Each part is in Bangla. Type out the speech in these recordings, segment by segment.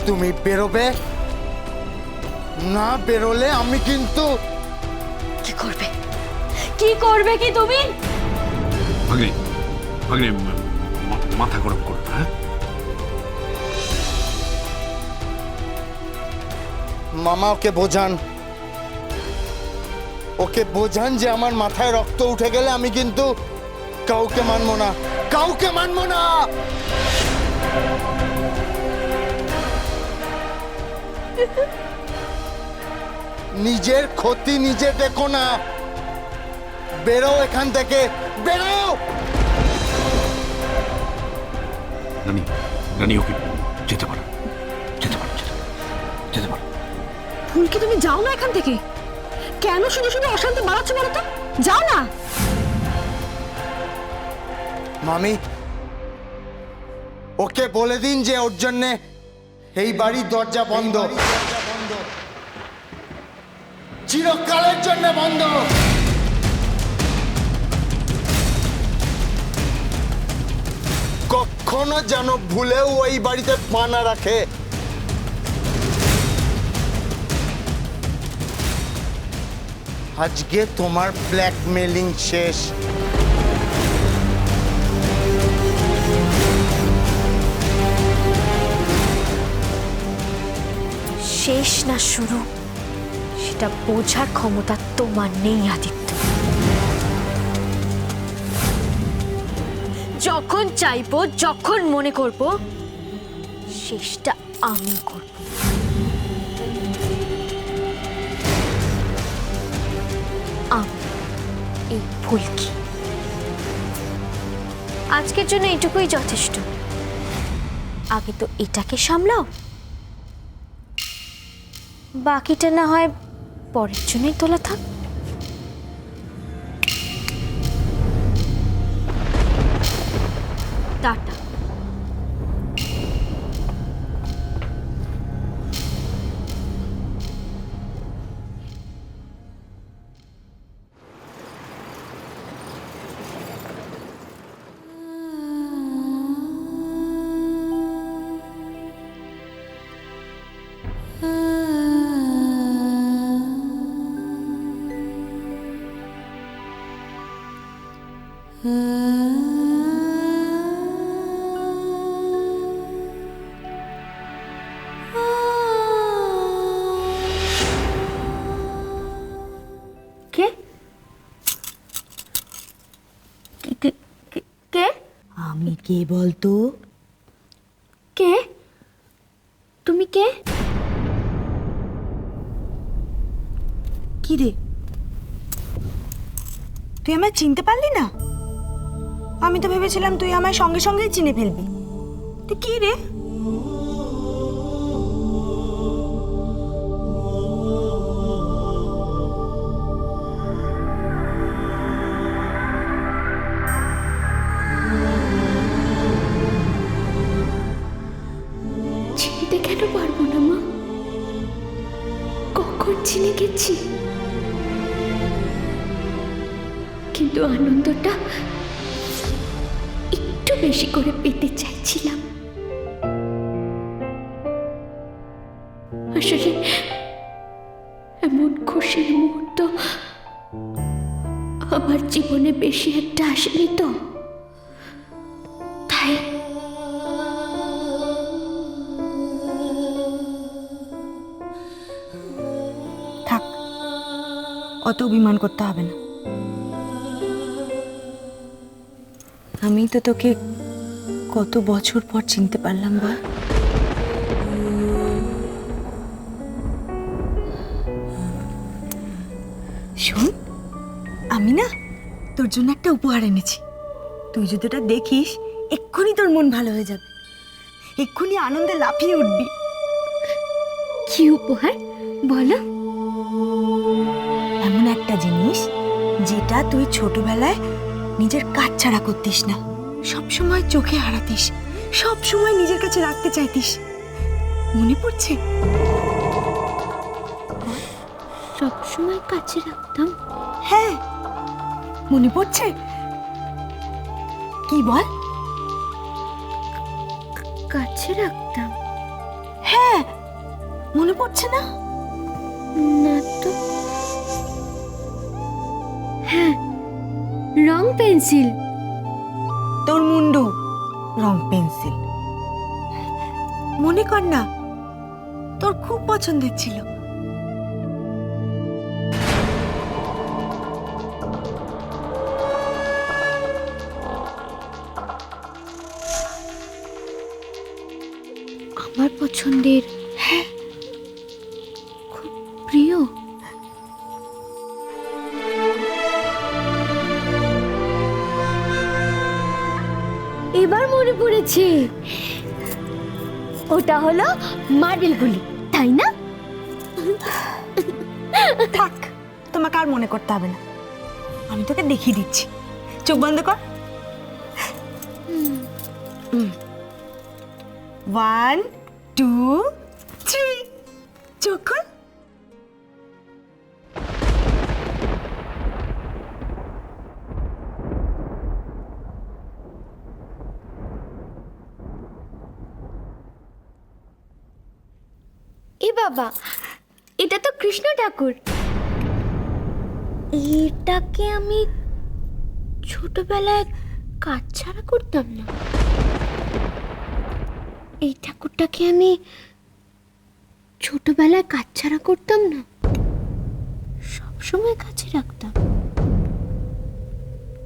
তুমি বেরোবে, না বেরোলে আমি কিন্তু। কি করবে, কি করবে কি তুমি? ভাগ্নে, ভাগ্নে, মাথা গরম করো না। হ্যাঁ, মামা ওকে বোঝান, ওকে বোঝান যে আমার মাথায় রক্ত উঠে গেলে আমি কিন্তু কাউকে মানবো না, কাউকে মানবো না। নিজের ক্ষতি নিজে দেখো না, বেরো এখান থেকে, বেরো। রানী, রানী ওকে যেতে পারো, যেতে পারো, যেতে পারো। ফুলকি তুমি যাও না এখান থেকে, কেন শুধু শুধু অশান্তি বাড়াচ্ছ বলো তো? যাও না। মামি, ওকে বলে দিন যে ওর জন্যে এই বাড়ির দরজা বন্ধ, চিরকালের জন্য বন্ধ। কখনো যেন ভুলেও ওই বাড়িতে পা না রাখে। আজকে তোমার ব্ল্যাকমেলিং শেষ। শেষ না শুরু সেটা বোঝার ক্ষমতা তোমার নেই আদিত্য। যখন চাইবো, যখন মনে করব, শেষটা আমি করব। আমি এই ফুলকি। আজকের জন্য এটুকুই যথেষ্ট। আগে তো এটাকে সামলাও, বাকিটা না হয় পরের জন্যই তোলা থাক। টাটা। কে? কে? আমি কে বলতো? কে? তুমি কে? কি রে, তুই আমায় চিনতে পারলি না? আমি তো ভেবেছিলাম তুই আমায় সঙ্গে সঙ্গেই চিনে ফেলবি। তুই কি রে? চিনতে কেন পারবো না মা? কখন চিনে গেছি, কিন্তু আনন্দটা একটু বেশি করে পেতে চাইছিলাম। আসলে এমন খুশির মুহূর্ত আমার জীবনে বেশি একটা আসেনি তো, তাই থাক, অত অভিমান করতে হবে না। আমি তো তোকে কত বছর পর চিনতে পারলাম বল। শোন, আমি না তোর জন্য একটা উপহার এনেছি। তুই যদি ওটা দেখিস, এক্ষুনি তোর মন ভালো হয়ে যাবে, এক্ষুনি আনন্দে লাফিয়ে উঠবি। কি উপহার বলো? এমন একটা জিনিস যেটা তুই ছোটবেলায় নিজের কাজ ছাড়া করতিস না, সব সময় চোখে হারাতিস, সব সময় নিজের কাছে রাখতে চাইতিস। মনে পড়ছে? সব সময় কাছে রাখতাম? হ্যাঁ, মনে পড়ছে। কি বল? কাছে রাখতাম? হ্যাঁ, মনে পড়ছে না? না তো। হ্যাঁ, রং পেন্সিল। তোর মুন্ডু রং পেন্সিল। মনে কর না, তোর খুব পছন্দের ছিল। আমার পছন্দের? হ্যাঁ, খুব প্রিয়। এবার মনে পড়েছে, ওটা হলো মার্বেলগুলি, তাই না? থাক, তোমাকে আর মনে করতে হবে না, আমি তোকে দেখিয়ে দিচ্ছি। চোখ বন্ধ কর। 1 2 3, চোখ খোল। এ বাবা, এটা তো কৃষ্ণ ঠাকুর। এটাকে আমি ছোটবেলায় কাজ ছাড়া করতাম না। এই ঠাকুরটাকে আমি ছোটবেলায় কাজ ছাড়া করতাম না, সবসময় কাছে রাখতাম।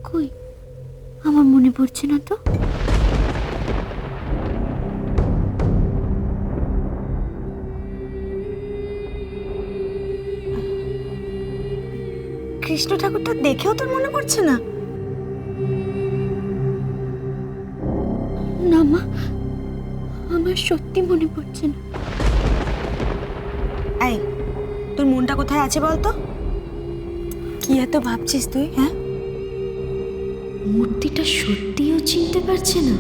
কই, আমার মনে পড়ছে না তো। কৃষ্ণ ঠাকুরটা দেখেও তোর মনে পড়ছে না? না মা, আমার সত্যি মনে পড়ছে না। এই, তোর মনটা কোথায় আছে বলতো? কি এত ভাবছিস তুই? হ্যাঁ, মূর্তিটা সত্যিও চিনতে পারছে না,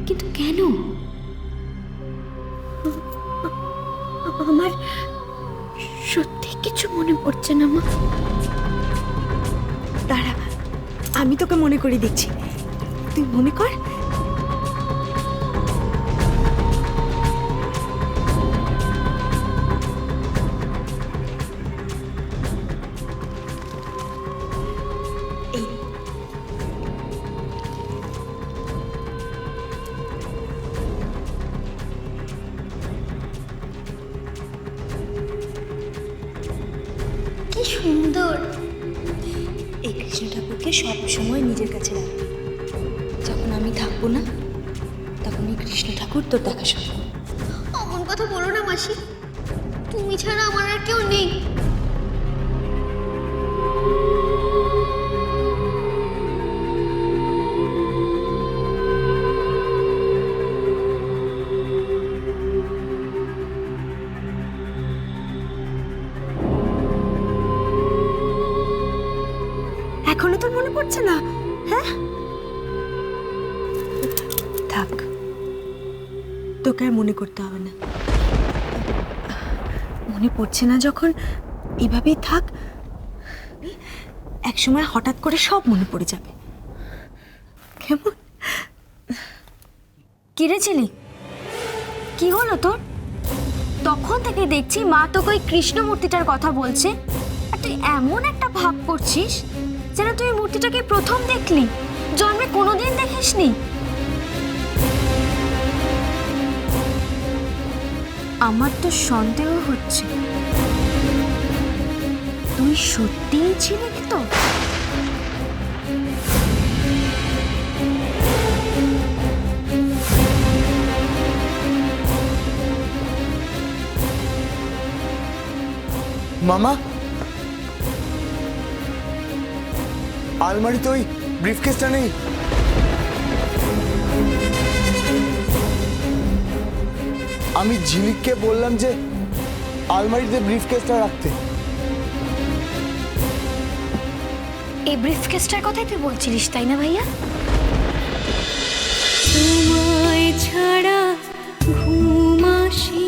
কিন্তু কেন? আমার সত্যি কিছু মনে পড়ছে না মা। দাঁড়া, আমি তোকে মনে করে দিচ্ছি, তুই মনে কর। কি সুন্দর। এই কৃষ্ণ ঠাকুরকে সব সময় নিজের কাছে রাখবি। যখন আমি থাকবো না, তখন এই কৃষ্ণ ঠাকুর তোর দেখাশোনা করবে। অমন কথা বলো না মাসি, তুমি ছাড়া আমার আর কেউ নেই। এখনো তোর মনে পড়ছে না? হ্যাঁ, থাক, তোকে আর মনে করতে হবে না। মনে পড়ছে না যখন, এভাবেই থাক। একসময় হঠাৎ করে সব মনে পড়ে যাবে, কেমন? কিরে ছিলি, কি হলো তোর? তখন থেকে দেখছি মা তোকে ওই কৃষ্ণ মূর্তিটার কথা বলছে, আর তুই এমন একটা ভাব করছিস যেন তুই মূর্তিটাকে প্রথম দেখলি, জন্মে কোনোদিন দেখিসনি। আমার তো সন্দেহ হচ্ছে তুই সত্যিই ছিলি তো। মামা, আলমারিতে ওই ব্রিফকেসটা নেই? আমি ঝিলিককে বললাম যে আলমারিতে ব্রিফকেসটা রাখতে। এই ব্রিফকেসটার কথাই তুই বলছিলিস, তাই না ভাইয়া? তোমায় ছাড়া ঘুম আসে